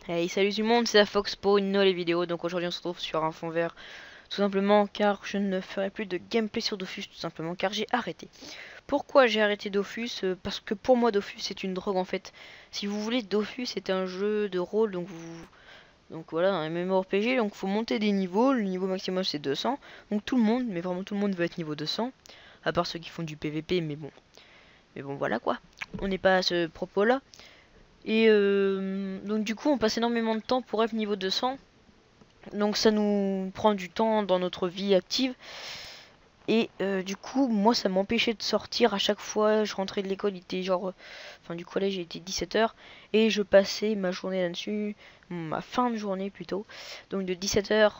Hey, salut tout le monde, c'est la Fox pour une nouvelle vidéo. Donc aujourd'hui on se retrouve sur un fond vert. Tout simplement car je ne ferai plus de gameplay sur Dofus. Tout simplement car j'ai arrêté. Pourquoi j'ai arrêté Dofus? Parce que pour moi Dofus c'est une drogue en fait. Si vous voulez, Dofus c'est un jeu de rôle. Donc voilà, un MMORPG. Donc faut monter des niveaux. Le niveau maximum c'est 200. Donc tout le monde, mais vraiment tout le monde veut être niveau 200. À part ceux qui font du PVP, mais bon. Mais bon voilà quoi. On n'est pas à ce propos là. Et donc du coup on passe énormément de temps pour être niveau 200. Donc ça nous prend du temps dans notre vie active. Et du coup moi ça m'empêchait de sortir à chaque fois. Je rentrais de l'école, il était genre... Enfin du collège il était 17 h. Et je passais ma journée là-dessus. Ma fin de journée plutôt. Donc de 17 h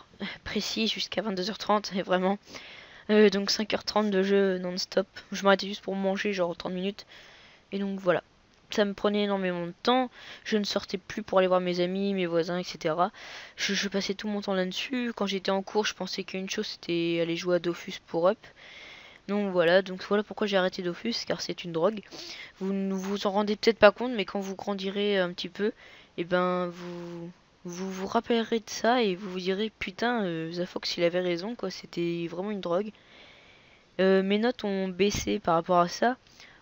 précis jusqu'à 22 h 30. Et vraiment. Donc 5 h 30 de jeu non-stop. Je m'arrêtais juste pour manger genre 30 minutes. Et donc voilà. Ça me prenait énormément de temps, je ne sortais plus pour aller voir mes amis, mes voisins, etc. Je passais tout mon temps là-dessus. Quand j'étais en cours, je pensais qu'une chose c'était aller jouer à Dofus pour up. Donc voilà pourquoi j'ai arrêté Dofus, car c'est une drogue. Vous ne vous en rendez peut-être pas compte, mais quand vous grandirez un petit peu, et ben vous rappellerez de ça et vous vous direz putain, Zafox il avait raison quoi, c'était vraiment une drogue. Mes notes ont baissé par rapport à ça.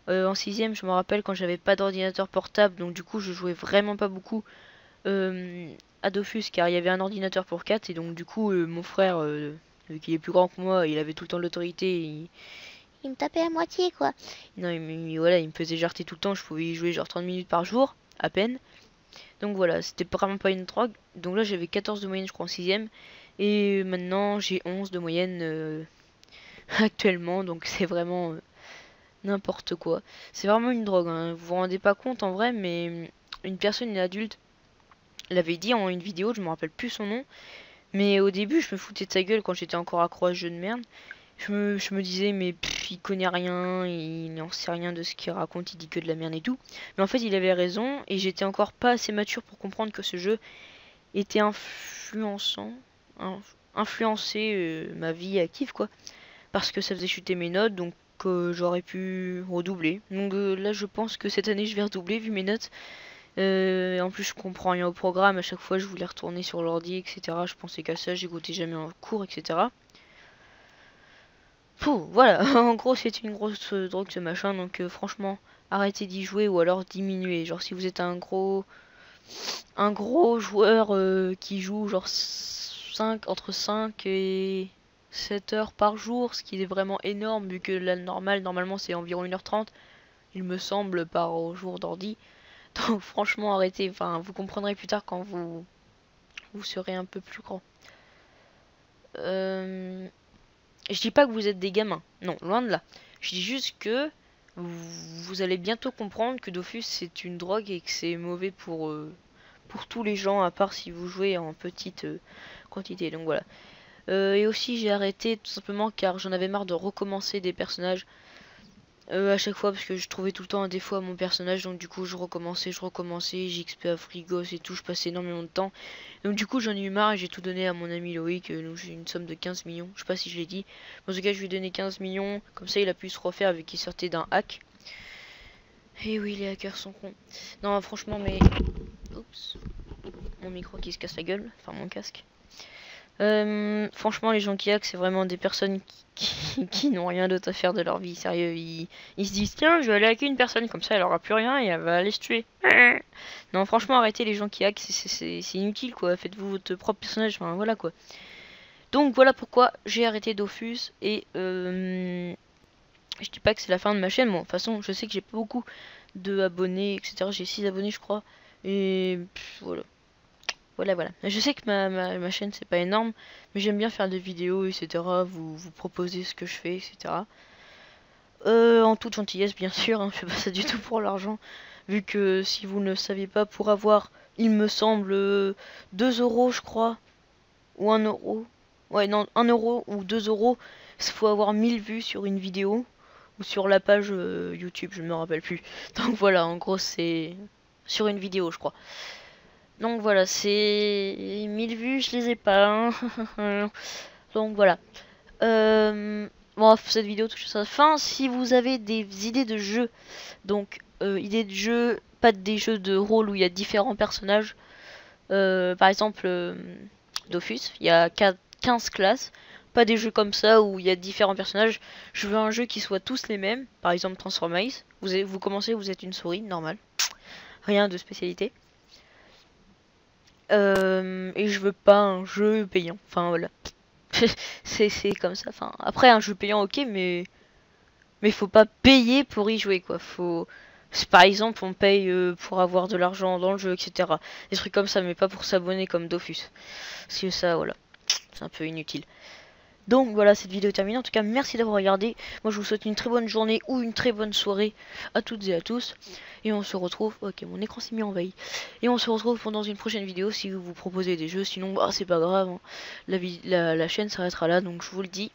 En sixième, je me rappelle quand j'avais pas d'ordinateur portable, donc du coup je jouais vraiment pas beaucoup à Dofus car il y avait un ordinateur pour 4 et donc du coup mon frère, qui est plus grand que moi, il avait tout le temps l'autorité, il me tapait à moitié quoi. Non voilà, il me faisait jarter tout le temps, je pouvais y jouer genre 30 minutes par jour, à peine. Donc voilà, c'était vraiment pas une drogue. Donc là j'avais 14 de moyenne je crois en sixième et maintenant j'ai 11 de moyenne actuellement, donc c'est vraiment... n'importe quoi. C'est vraiment une drogue, hein. Vous vous rendez pas compte en vrai, mais une personne, une adulte, l'avait dit en une vidéo, je me rappelle plus son nom. Mais au début, je me foutais de sa gueule quand j'étais encore accro à ce jeu de merde. Je me disais, mais pff, il connaît rien, il n'en sait rien de ce qu'il raconte, il dit que de la merde et tout. Mais en fait, il avait raison, et j'étais encore pas assez mature pour comprendre que ce jeu était influencer ma vie active, quoi. Parce que ça faisait chuter mes notes, donc j'aurais pu redoubler. Donc là, je pense que cette année, je vais redoubler vu mes notes. En plus, je comprends rien au programme. À chaque fois, je voulais retourner sur l'ordi, etc. Je pensais qu'à ça, j'écoutais jamais en cours, etc. Pouh, voilà. En gros, c'est une grosse drogue ce machin. Donc franchement, arrêtez d'y jouer ou alors diminuez. Genre, si vous êtes un gros joueur qui joue genre entre 5 et 7 heures par jour, ce qui est vraiment énorme vu que la normale normalement c'est environ 1 h 30 il me semble par jour d'ordi. Donc franchement arrêtez, enfin vous comprendrez plus tard quand vous serez un peu plus grand. Je dis pas que vous êtes des gamins, non, loin de là. Je dis juste que vous allez bientôt comprendre que Dofus c'est une drogue et que c'est mauvais pour tous les gens, à part si vous jouez en petite quantité. Donc voilà. Et aussi j'ai arrêté tout simplement car j'en avais marre de recommencer des personnages à chaque fois parce que je trouvais tout le temps un défaut à mon personnage, donc du coup je recommençais, j'XP à Frigos et tout, je passais énormément de temps. Donc du coup j'en ai eu marre et j'ai tout donné à mon ami Loïc, donc j'ai une somme de 15 millions, je sais pas si je l'ai dit. En tout cas je lui ai donné 15 millions, comme ça il a pu se refaire avec qu'il sortait d'un hack. Et oui les hackers sont cons. Non franchement mais... Oups. Mon micro qui se casse la gueule, enfin mon casque. Franchement, les gens qui hackent, c'est vraiment des personnes qui n'ont rien d'autre à faire de leur vie. Sérieux, ils se disent tiens, je vais aller hacker une personne, comme ça elle aura plus rien et elle va aller se tuer. Non, franchement, arrêtez les gens qui hackent, c'est inutile quoi. Faites-vous votre propre personnage, enfin voilà quoi. Donc voilà pourquoi j'ai arrêté Dofus et je dis pas que c'est la fin de ma chaîne. Bon, de toute façon, je sais que j'ai pas beaucoup de abonnés, etc. J'ai 6 abonnés, je crois. Et voilà. Voilà. Je sais que ma chaîne c'est pas énorme, mais j'aime bien faire des vidéos, etc. Vous proposer ce que je fais, etc. En toute gentillesse, bien sûr, hein, je fais pas ça du tout pour l'argent. Vu que si vous ne saviez pas, pour avoir, il me semble, 2 euros, je crois, ou 1 euro. Ouais, non, 1 euro ou 2 euros, il faut avoir 1000 vues sur une vidéo, ou sur la page YouTube, je ne me rappelle plus. Donc voilà, en gros, c'est sur une vidéo, je crois. Donc voilà, c'est 1000 vues, je les ai pas. Hein. Donc voilà. Bon, cette vidéo touche à sa fin. Si vous avez des idées de jeux, donc idées de jeux, pas des jeux de rôle où il y a différents personnages, Par exemple, Dofus, il y a 15 classes. Pas des jeux comme ça où il y a différents personnages. Je veux un jeu qui soit tous les mêmes. Par exemple, Transformice. Vous commencez, vous êtes une souris, normal. Rien de spécialité. Et je veux pas un jeu payant. Enfin voilà. c'est comme ça. Enfin, après, un jeu payant, ok, mais faut pas payer pour y jouer, quoi. Faut... Par exemple, on paye pour avoir de l'argent dans le jeu, etc. Des trucs comme ça, mais pas pour s'abonner comme Dofus. Parce que ça, voilà, c'est un peu inutile. Donc voilà, cette vidéo est terminée. En tout cas, merci d'avoir regardé. Moi, je vous souhaite une très bonne journée ou une très bonne soirée à toutes et à tous. Et on se retrouve... Ok, mon écran s'est mis en veille. Et on se retrouve dans une prochaine vidéo si vous vous proposez des jeux. Sinon, bah, c'est pas grave, hein. La chaîne s'arrêtera là, donc je vous le dis.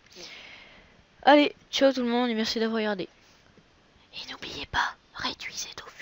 Allez, ciao tout le monde et merci d'avoir regardé. Et n'oubliez pas, réduisez Dofus.